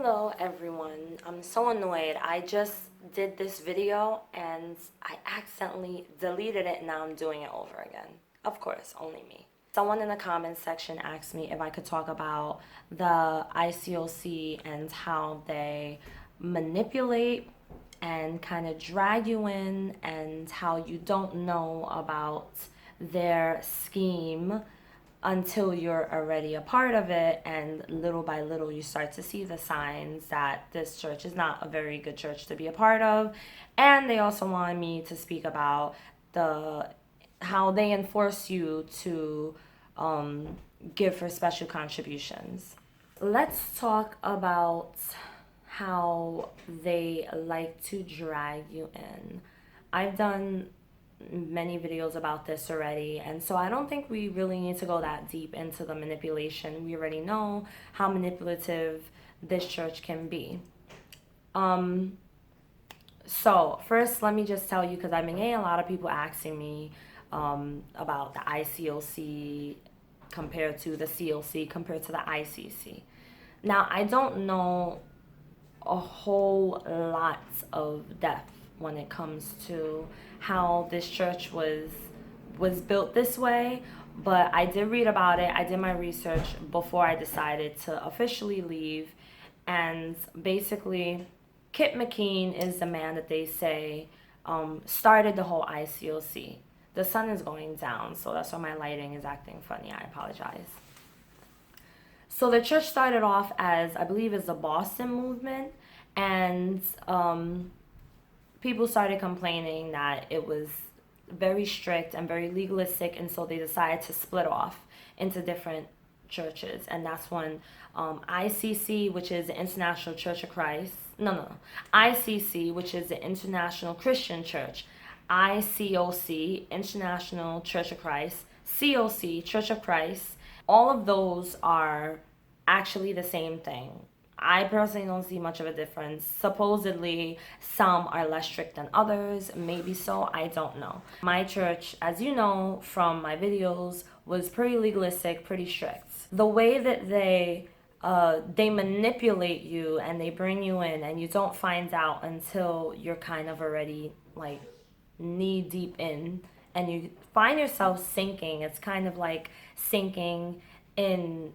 Hello everyone. I'm so annoyed. I just did this video and I accidentally deleted it and now I'm doing it over again. Of course, only me. Someone in the comments section asked me if I could talk about the ICOC and how they manipulate and kind of drag you in and how you don't know about their scheme until you're already a part of it, and little by little you start to see the signs that this church is not a very good church to be a part of. And they also wanted me to speak about how they enforce you to give for special contributions. Let's talk about how they like to drag you in. I've done many videos about this already, and so I don't think we really need to go that deep into the manipulation. We already know how manipulative this church can be. So first, let me just tell you, because I've been getting a lot of people asking me about the ICOC compared to the COC compared to the ICC. Now, I don't know a whole lot of depth when it comes to how this church was built this way, but I did read about it. I did my research before I decided to officially leave. And basically, Kip McKean is the man that they say started the whole ICOC. The sun is going down, so that's why my lighting is acting funny. I apologize. So the church started off as, I believe, as the Boston movement, and people started complaining that it was very strict and very legalistic, and so they decided to split off into different churches. And that's when ICC, which is the International Church of Christ, ICC, which is the International Christian Church, ICOC, International Church of Christ, COC, Church of Christ, all of those are actually the same thing. I personally don't see much of a difference. Supposedly, some are less strict than others. Maybe so, I don't know. My church, as you know from my videos, was pretty legalistic, pretty strict. The way that they manipulate you and they bring you in, and you don't find out until you're kind of already like knee deep in, and you find yourself sinking. It's kind of like sinking in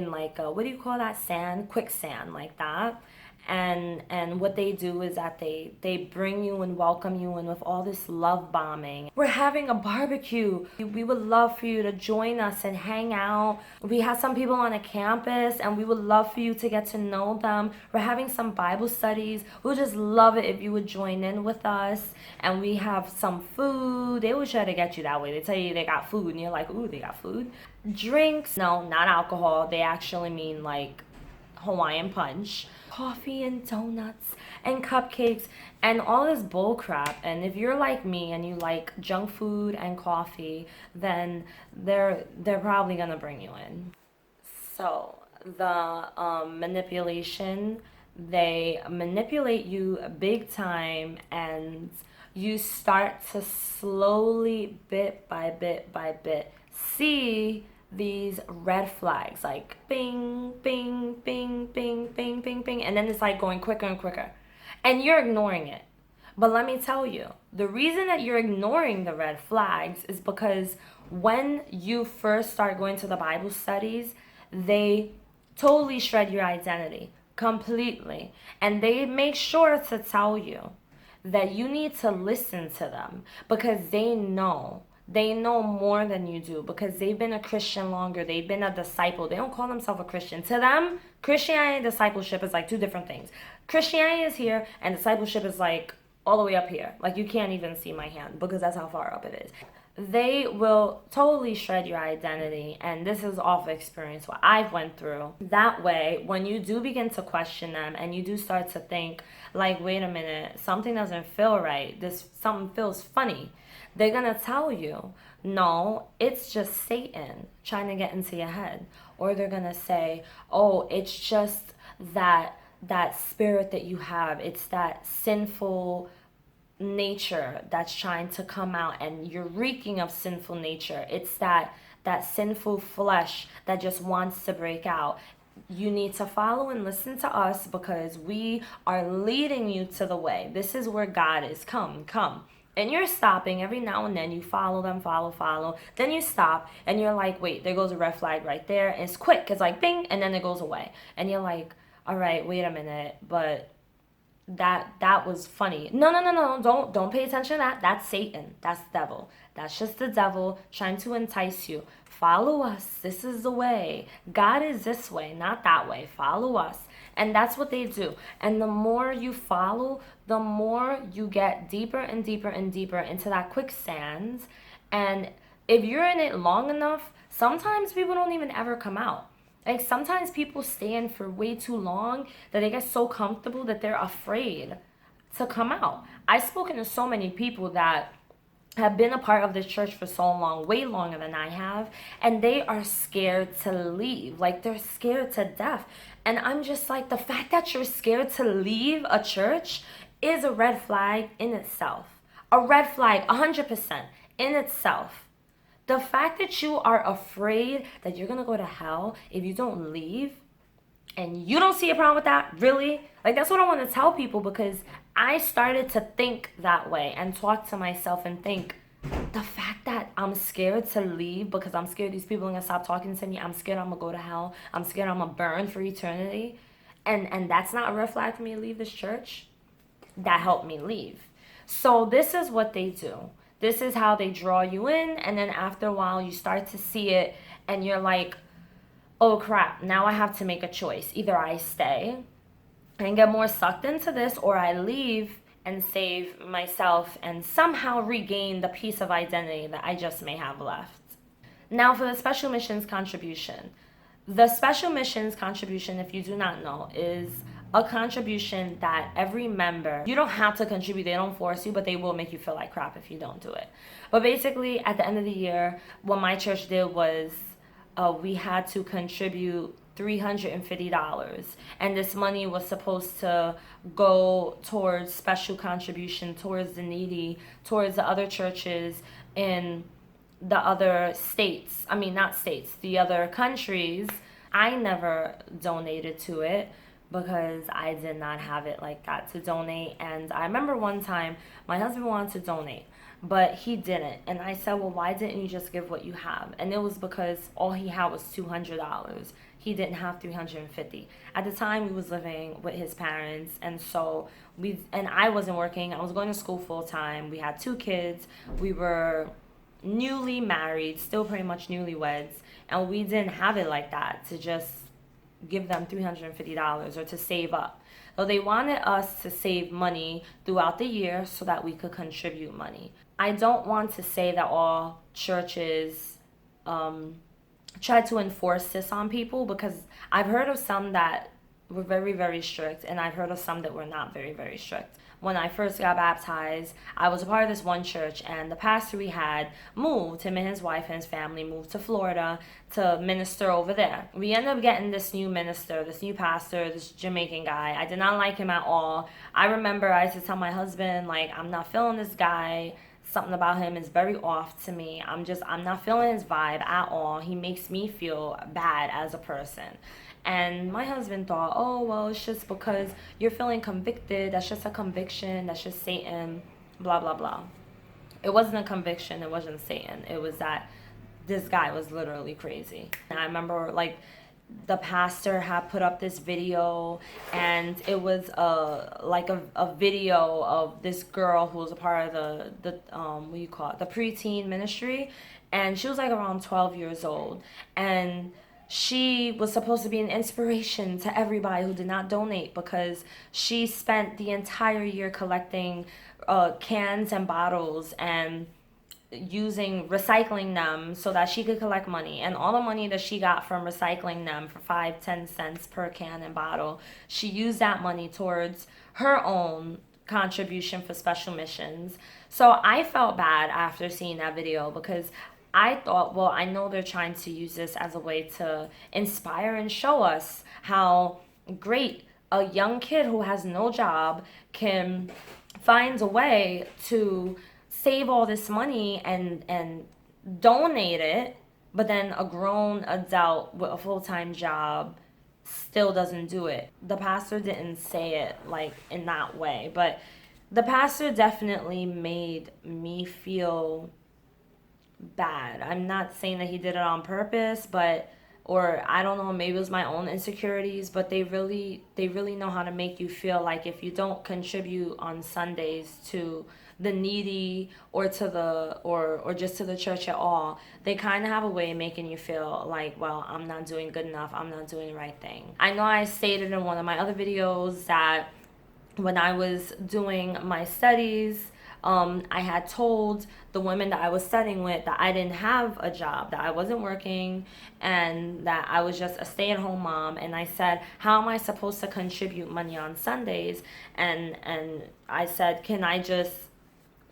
like what do you call that, sand, quicksand, like that. And what they do is that they bring you and welcome you in with all this love bombing. We're having a barbecue. We would love for you to join us and hang out. We have some people on a campus and we would love for you to get to know them. We're having some Bible studies. We would just love it if you would join in with us. And we have some food. They would try to get you that way. They tell you they got food and you're like, ooh, they got food. Drinks, no, not alcohol. They actually mean like Hawaiian punch, coffee and donuts and cupcakes and all this bull crap. And if you're like me and you like junk food and coffee, then they're probably gonna bring you in. So the manipulation, they manipulate you big time, and you start to slowly, bit by bit, see these red flags, like bing, bing, bing, bing, bing, bing, bing, and then it's like going quicker and quicker, and you're ignoring it. But let me tell you, the reason that you're ignoring the red flags is because when you first start going to the Bible studies, they totally shred your identity completely, and they make sure to tell you that you need to listen to them because they know more than you do, because they've been a Christian longer. They've been a disciple. They don't call themselves a Christian. To them, Christianity and discipleship is like two different things. Christianity is here and discipleship is like all the way up here. Like you can't even see my hand because that's how far up it is. They will totally shred your identity, and this is off experience, what I've went through. That way, when you do begin to question them and you do start to think like, wait a minute, something doesn't feel right, something feels funny, they're gonna tell you, no, it's just Satan trying to get into your head. Or they're gonna say, oh, it's just that spirit that you have. It's that sinful nature that's trying to come out, and you're reeking of sinful nature. It's that sinful flesh that just wants to break out. You need to follow and listen to us because we are leading you to the way. This is where God is. Come, come. And you're stopping every now and then. You follow them, follow. Then you stop and you're like, wait, there goes a red flag right there. And it's quick. It's like bing, and then it goes away. And you're like, all right, wait a minute. But that was funny. No. Don't pay attention to that. That's Satan. That's the devil. That's just the devil trying to entice you. Follow us. This is the way. God is this way, not that way. Follow us. And that's what they do. And the more you follow, the more you get deeper and deeper and deeper into that quicksand. And if you're in it long enough, sometimes people don't even ever come out. Like sometimes people stay in for way too long that they get so comfortable that they're afraid to come out. I've spoken to so many people that have been a part of this church for so long, way longer than I have, and they are scared to leave. Like they're scared to death. And I'm just like, the fact that you're scared to leave a church is a red flag in itself. A red flag, 100% in itself. The fact that you are afraid that you're gonna go to hell if you don't leave, and you don't see a problem with that, really? Like, that's what I want to tell people, because I started to think that way and talk to myself and think, the fact that I'm scared to leave because I'm scared these people are gonna stop talking to me, I'm scared I'm gonna go to hell, I'm scared I'm gonna burn for eternity, and that's not a red flag for me to leave this church, that helped me leave. So this is what they do. This is how they draw you in, and then after a while you start to see it and you're like, oh crap, now I have to make a choice. Either I stay and get more sucked into this, or I leave and save myself and somehow regain the piece of identity that I just may have left. Now for the special missions contribution. The special missions contribution, if you do not know, is a contribution that every member, you don't have to contribute, they don't force you, but they will make you feel like crap if you don't do it. But basically, at the end of the year, what my church did was we had to contribute $350, and this money was supposed to go towards special contribution towards the needy, towards the other churches in the other states. I mean, not states, the other countries. I never donated to it because I did not have it like that to donate. And I remember one time my husband wanted to donate, but he didn't. And I said, well, why didn't you just give what you have? And it was because all he had was $200. He didn't have $350. At the time, he was living with his parents, and so I wasn't working. I was going to school full time. We had 2 kids. We were newly married, still pretty much newlyweds, and we didn't have it like that to just give them $350 or to save up. So they wanted us to save money throughout the year so that we could contribute money. I don't want to say that all churches try to enforce this on people, because I've heard of some that were very, very strict, and I've heard of some that were not very, very strict. When I first got baptized, I was a part of this one church, and the pastor we had moved, him and his wife and his family moved to Florida to minister over there. We ended up getting this new minister, this new pastor, this Jamaican guy. I did not like him at all. I remember I used to tell my husband, like, I'm not feeling this guy. Something about him is very off to me. I'm not feeling his vibe at all. He makes me feel bad as a person. And my husband thought, oh, well, it's just because you're feeling convicted. That's just a conviction. That's just Satan, blah, blah, blah. It wasn't a conviction. It wasn't Satan. It was that this guy was literally crazy. And I remember, like, the pastor had put up this video, and it was a video of this girl who was a part of the what do you call it, the preteen ministry, and she was like around 12 years old, and she was supposed to be an inspiration to everybody who did not donate, because she spent the entire year collecting cans and bottles and recycling them so that she could collect money, and all the money that she got from recycling them for 5-10 cents per can and bottle, she used that money towards her own contribution for special missions. So I felt bad after seeing that video, because I thought, well, I know they're trying to use this as a way to inspire and show us how great a young kid who has no job can find a way to save all this money and donate it, but then a grown adult with a full-time job still doesn't do it. The pastor didn't say it like in that way, but the pastor definitely made me feel bad. I'm not saying that he did it on purpose, but or I don't know, maybe it was my own insecurities, but they really know how to make you feel like if you don't contribute on Sundays to the needy or to the or just to the church at all, they kind of have a way of making you feel like, well, I'm not doing good enough, I'm not doing the right thing. I know I stated in one of my other videos that when I was doing my studies, I had told the women that I was studying with that I didn't have a job, that I wasn't working, and that I was just a stay-at-home mom. And I said, how am I supposed to contribute money on Sundays? And I said, can I just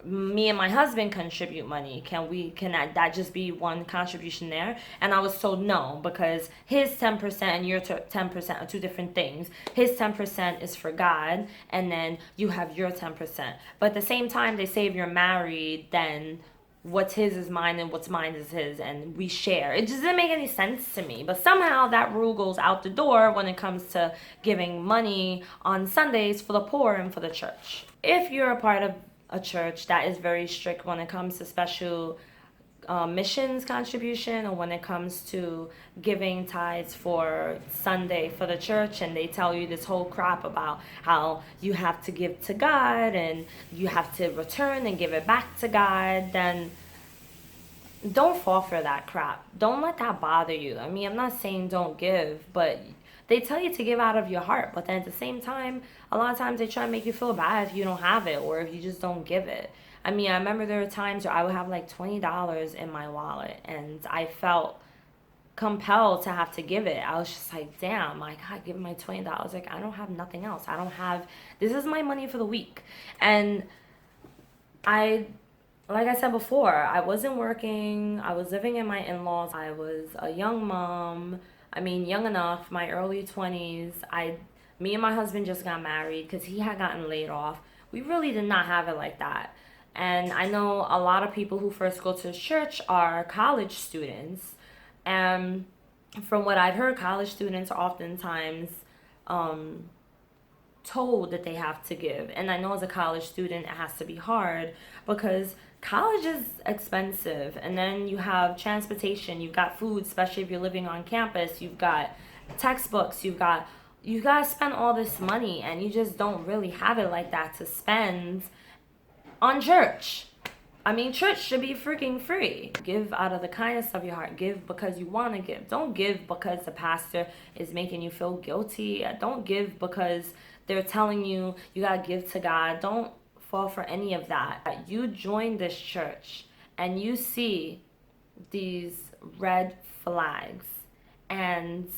me and my husband contribute money? Can that just be one contribution there? And I was told no, because his 10% and your 10% are two different things. His 10% is for God, and then you have your 10%. But at the same time, they say if you're married, then what's his is mine and what's mine is his, and we share. It just didn't make any sense to me. But somehow that rule goes out the door when it comes to giving money on Sundays for the poor and for the church. If you're a part of a church that is very strict when it comes to special missions contribution, or when it comes to giving tithes for Sunday for the church, and they tell you this whole crap about how you have to give to God and you have to return and give it back to God, then don't fall for that crap. Don't let that bother you. I mean, I'm not saying don't give, but they tell you to give out of your heart. But then at the same time, a lot of times they try to make you feel bad if you don't have it or if you just don't give it. I mean, I remember there were times where I would have like $20 in my wallet and I felt compelled to have to give it. I was just like, damn, like, I give my $20. Like, I don't have nothing else. This is my money for the week. And like I said before, I wasn't working. I was living in my in-laws. I was a young mom. I mean, young enough, my early 20s. Me and my husband just got married because he had gotten laid off. We really did not have it like that. And I know a lot of people who first go to church are college students. And from what I've heard, college students are oftentimes told that they have to give. And I know as a college student, it has to be hard because college is expensive. And then you have transportation, you've got food, especially if you're living on campus, you've got textbooks, you got to spend all this money, and you just don't really have it like that to spend on church. I mean, church should be freaking free. Give out of the kindness of your heart. Give because you want to give. Don't give because the pastor is making you feel guilty. Don't give because they're telling you you got to give to God. Don't fall for any of that. You join this church and you see these red flags and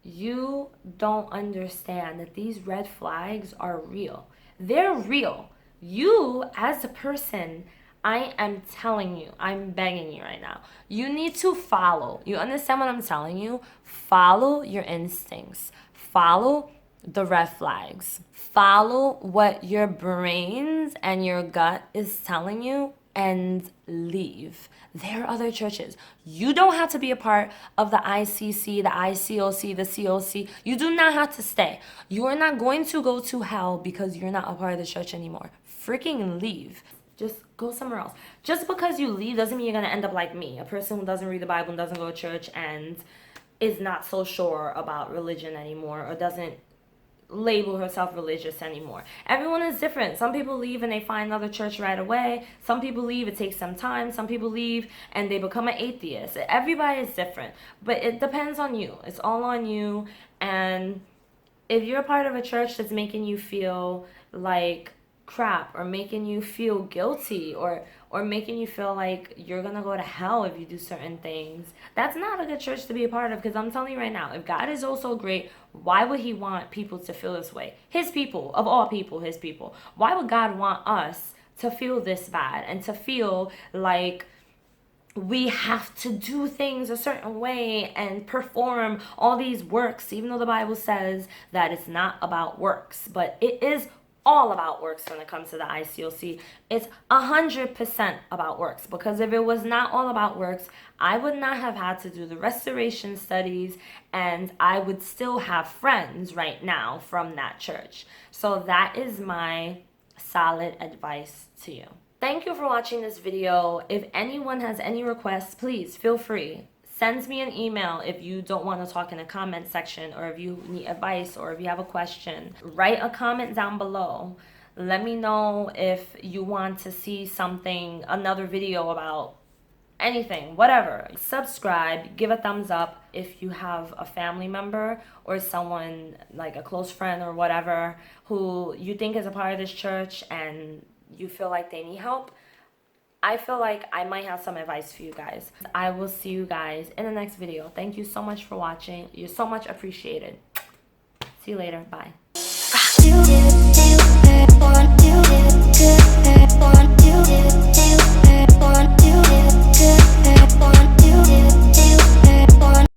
you don't understand that these red flags are real. They're real. You, as a person, I am telling you, I'm begging you right now, you need to follow. You understand what I'm telling you? Follow your instincts. Follow the red flags. Follow what your brains and your gut is telling you and leave. There are other churches. You don't have to be a part of the ICC, the ICOC, the COC. You do not have to stay. You are not going to go to hell because you're not a part of the church anymore. Freaking leave. Just go somewhere else. Just because you leave doesn't mean you're going to end up like me, a person who doesn't read the Bible and doesn't go to church and is not so sure about religion anymore or doesn't label herself religious anymore. Everyone is different. Some people leave and they find another church right away. Some people leave, it takes some time. Some people leave and they become an atheist. Everybody is different, but it depends on you. It's all on you. And if you're a part of a church that's making you feel like crap or making you feel guilty or making you feel like you're gonna go to hell if you do certain things, that's not a good church to be a part of. Because I'm telling you right now, if God is also great, why would he want people to feel this way? His people, of all people, his people. Why would God want us to feel this bad and to feel like we have to do things a certain way and perform all these works, even though the Bible says that it's not about works, but it is all about works when it comes to the ICOC. It's 100% about works, because if it was not all about works, I would not have had to do the restoration studies, and I would still have friends right now from that church. So that is my solid advice to you. Thank you for watching this video. If anyone has any requests, please feel free. Send me an email if you don't want to talk in the comment section, or if you need advice, or if you have a question. Write a comment down below. Let me know if you want to see something, another video about anything, whatever. Subscribe, give a thumbs up if you have a family member or someone like a close friend or whatever who you think is a part of this church and you feel like they need help. I feel like I might have some advice for you guys. I will see you guys in the next video. Thank you so much for watching. You're so much appreciated. See you later. Bye. One, two,